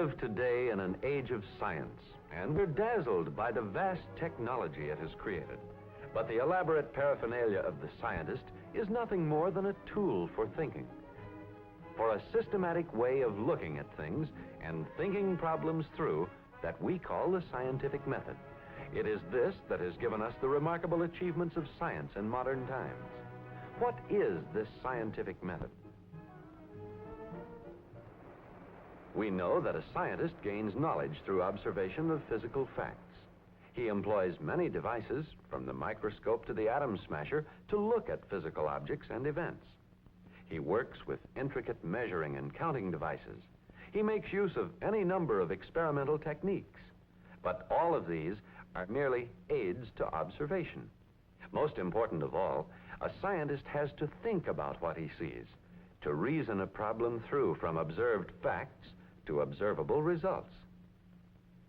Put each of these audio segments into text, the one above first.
live today in an age of science, and we're dazzled by the vast technology it has created. But the elaborate paraphernalia of the scientist is nothing more than a tool for thinking, for a systematic way of looking at things and thinking problems through that we call the scientific method. It is this that has given us the remarkable achievements of science in modern times. What is this scientific method? We know that a scientist gains knowledge through observation of physical facts. He employs many devices, from the microscope to the atom smasher, to look at physical objects and events. He works with intricate measuring and counting devices. He makes use of any number of experimental techniques. But all of these are merely aids to observation. Most important of all, a scientist has to think about what he sees, to reason a problem through from observed facts to observable results.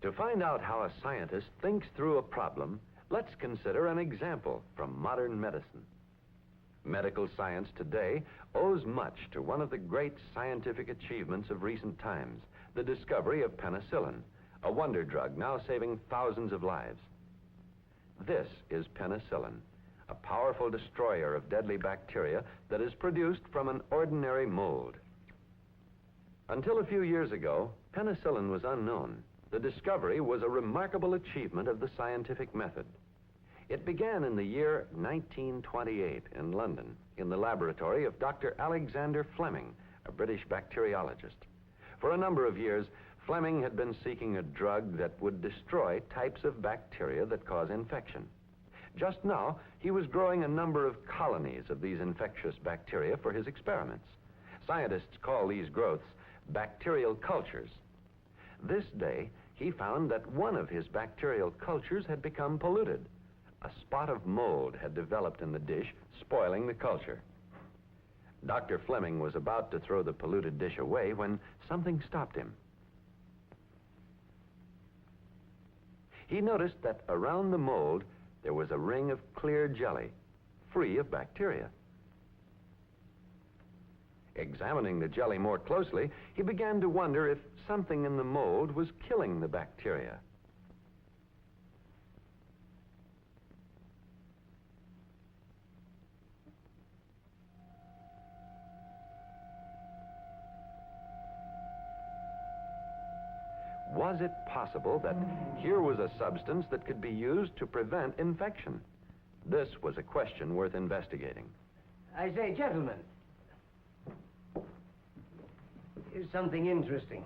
To find out how a scientist thinks through a problem, let's consider an example from modern medicine. Medical science today owes much to one of the great scientific achievements of recent times, the discovery of penicillin, a wonder drug now saving thousands of lives. This is penicillin, a powerful destroyer of deadly bacteria that is produced from an ordinary mold. Until a few years ago, penicillin was unknown. The discovery was a remarkable achievement of the scientific method. It began in the year 1928 in London, in the laboratory of Dr. Alexander Fleming, a British bacteriologist. For a number of years, Fleming had been seeking a drug that would destroy types of bacteria that cause infection. Just now, he was growing a number of colonies of these infectious bacteria for his experiments. Scientists call these growths bacterial cultures. This day, he found that one of his bacterial cultures had become polluted. A spot of mold had developed in the dish, spoiling the culture. Dr. Fleming was about to throw the polluted dish away when something stopped him. He noticed that around the mold there was a ring of clear jelly, free of bacteria. Examining the jelly more closely, he began to wonder if something in the mold was killing the bacteria. Was it possible that here was a substance that could be used to prevent infection? This was a question worth investigating. I say, gentlemen, here's something interesting.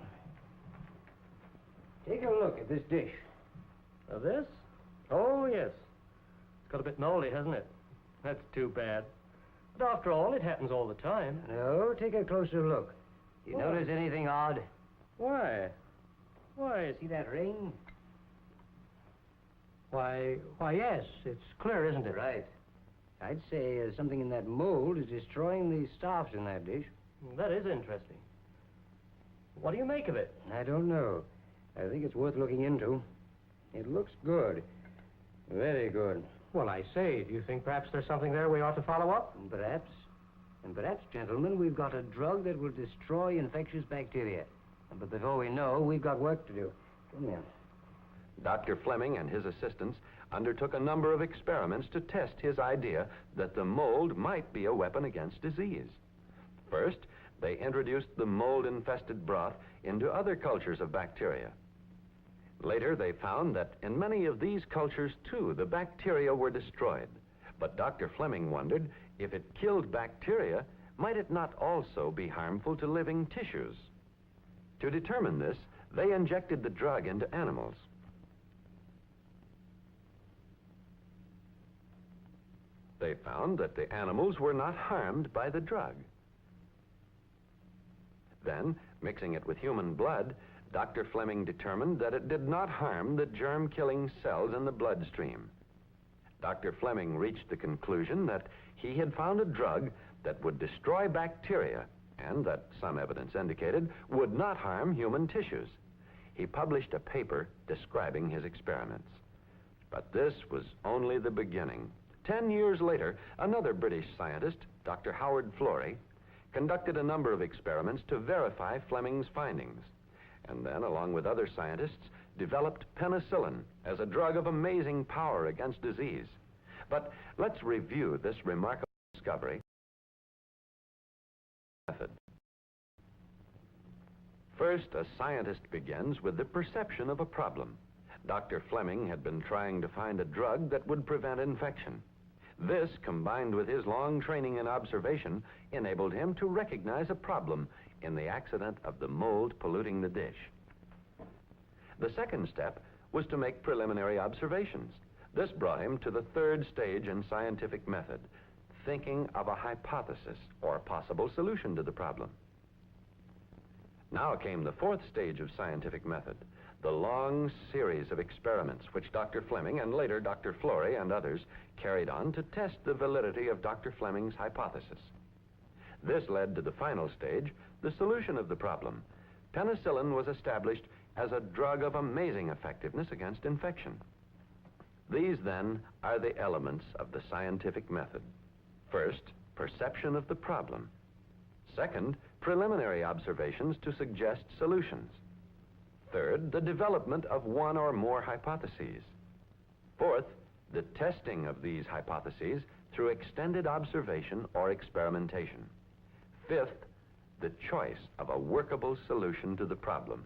Take a look at this dish. This? Oh, yes. It's got a bit moldy, hasn't it? That's too bad. But after all, it happens all the time. No, take a closer look. You notice anything odd? Why? Why? See that ring? Why, yes. It's clear, isn't it? Right. I'd say something in that mold is destroying the starch in that dish. That is interesting. What do you make of it? I don't know. I think it's worth looking into. It looks good. Very good. Well, I say, do you think perhaps there's something there we ought to follow up? Perhaps. And perhaps, gentlemen, we've got a drug that will destroy infectious bacteria. But before we know, we've got work to do. Come in. Dr. Fleming and his assistants undertook a number of experiments to test his idea that the mold might be a weapon against disease. First, they introduced the mold-infested broth into other cultures of bacteria. Later, they found that in many of these cultures, too, the bacteria were destroyed. But Dr. Fleming wondered, if it killed bacteria, might it not also be harmful to living tissues? To determine this, they injected the drug into animals. They found that the animals were not harmed by the drug. Then, mixing it with human blood, Dr. Fleming determined that it did not harm the germ-killing cells in the bloodstream. Dr. Fleming reached the conclusion that he had found a drug that would destroy bacteria and that, some evidence indicated, would not harm human tissues. He published a paper describing his experiments. But this was only the beginning. 10 years later, another British scientist, Dr. Howard Florey, conducted a number of experiments to verify Fleming's findings. and then, along with other scientists, developed penicillin as a drug of amazing power against disease. But let's review this remarkable discovery method. First, a scientist begins with the perception of a problem. Dr. Fleming had been trying to find a drug that would prevent infection. This, combined with his long training in observation, enabled him to recognize a problem in the accident of the mold polluting the dish. The second step was to make preliminary observations. This brought him to the third stage in scientific method, thinking of a hypothesis or possible solution to the problem. Now came the fourth stage of scientific method, the long series of experiments which Dr. Fleming and later Dr. Florey and others carried on to test the validity of Dr. Fleming's hypothesis. This led to the final stage, the solution of the problem. Penicillin was established as a drug of amazing effectiveness against infection. These, then, are the elements of the scientific method. First, perception of the problem. Second, preliminary observations to suggest solutions. Third, the development of one or more hypotheses. Fourth, the testing of these hypotheses through extended observation or experimentation. Fifth, the choice of a workable solution to the problem.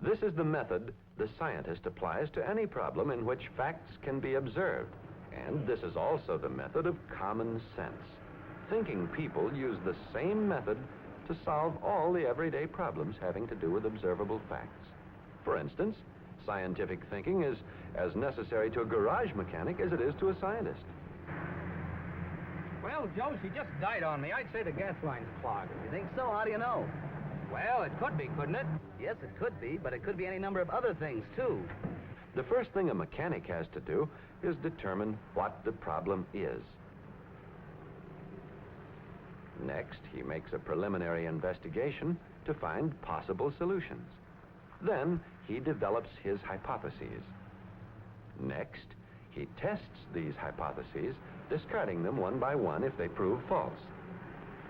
This is the method the scientist applies to any problem in which facts can be observed. And this is also the method of common sense. Thinking people use the same method to solve all the everyday problems having to do with observable facts. For instance, scientific thinking is as necessary to a garage mechanic as it is to a scientist. Well, Joe, she just died on me. I'd say the gas line's clogged. You think so? How do you know? Well, it could be, couldn't it? Yes, it could be, but it could be any number of other things, too. The first thing a mechanic has to do is determine what the problem is. Next, he makes a preliminary investigation to find possible solutions. Then, he develops his hypotheses. Next, he tests these hypotheses, discarding them one by one if they prove false.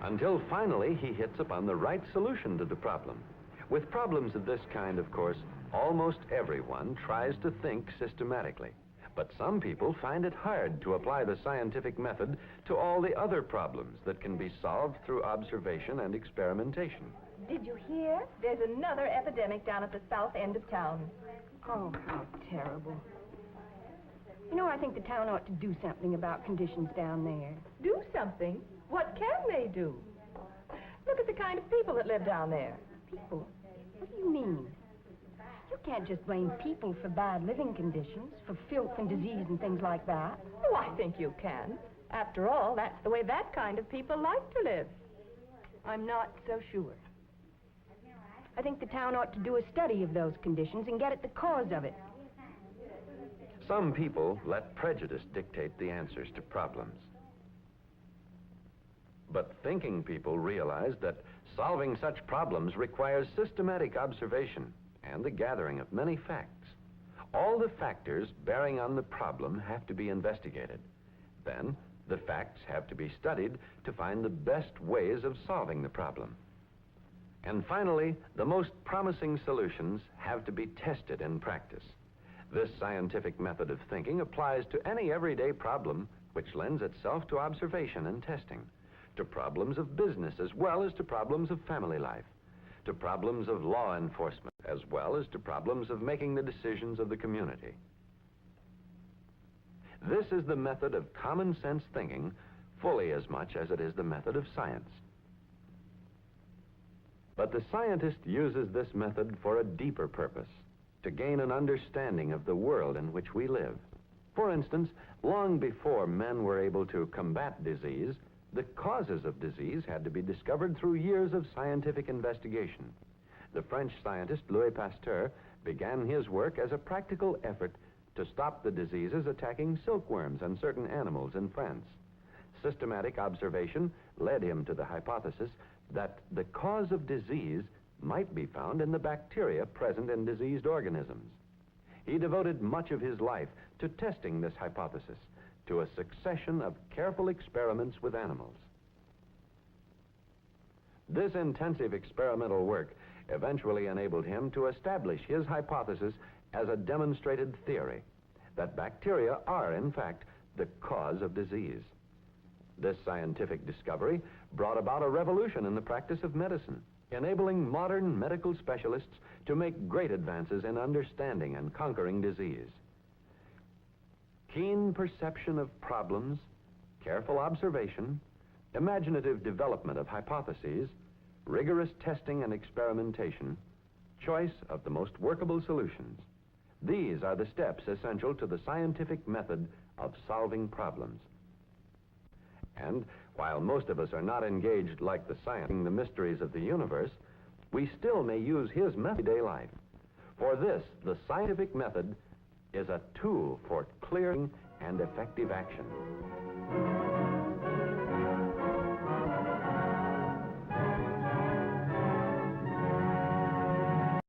Until finally, he hits upon the right solution to the problem. With problems of this kind, of course, almost everyone tries to think systematically. But some people find it hard to apply the scientific method to all the other problems that can be solved through observation and experimentation. Did you hear? There's another epidemic down at the south end of town. Oh, how terrible. You know, I think the town ought to do something about conditions down there. Do something? What can they do? Look at the kind of people that live down there. People? What do you mean? You can't just blame people for bad living conditions, for filth and disease and things like that. Oh, I think you can. After all, that's the way that kind of people like to live. I'm not so sure. I think the town ought to do a study of those conditions and get at the cause of it. Some people let prejudice dictate the answers to problems. But thinking people realize that solving such problems requires systematic observation and the gathering of many facts. All the factors bearing on the problem have to be investigated. Then, the facts have to be studied to find the best ways of solving the problem. And finally, the most promising solutions have to be tested in practice. This scientific method of thinking applies to any everyday problem which lends itself to observation and testing, to problems of business as well as to problems of family life, to problems of law enforcement as well as to problems of making the decisions of the community. This is the method of common sense thinking fully as much as it is the method of science. But the scientist uses this method for a deeper purpose, to gain an understanding of the world in which we live. For instance, long before men were able to combat disease, the causes of disease had to be discovered through years of scientific investigation. The French scientist Louis Pasteur began his work as a practical effort to stop the diseases attacking silkworms and certain animals in France. Systematic observation led him to the hypothesis that the cause of disease might be found in the bacteria present in diseased organisms. He devoted much of his life to testing this hypothesis, to a succession of careful experiments with animals. This intensive experimental work eventually enabled him to establish his hypothesis as a demonstrated theory that bacteria are, in fact, the cause of disease. This scientific discovery brought about a revolution in the practice of medicine, enabling modern medical specialists to make great advances in understanding and conquering disease. Keen perception of problems, careful observation, imaginative development of hypotheses, rigorous testing and experimentation, choice of the most workable solutions. These are the steps essential to the scientific method of solving problems. And while most of us are not engaged like the science in the mysteries of the universe, we still may use his method in everyday life. For this, the scientific method is a tool for clearing and effective action.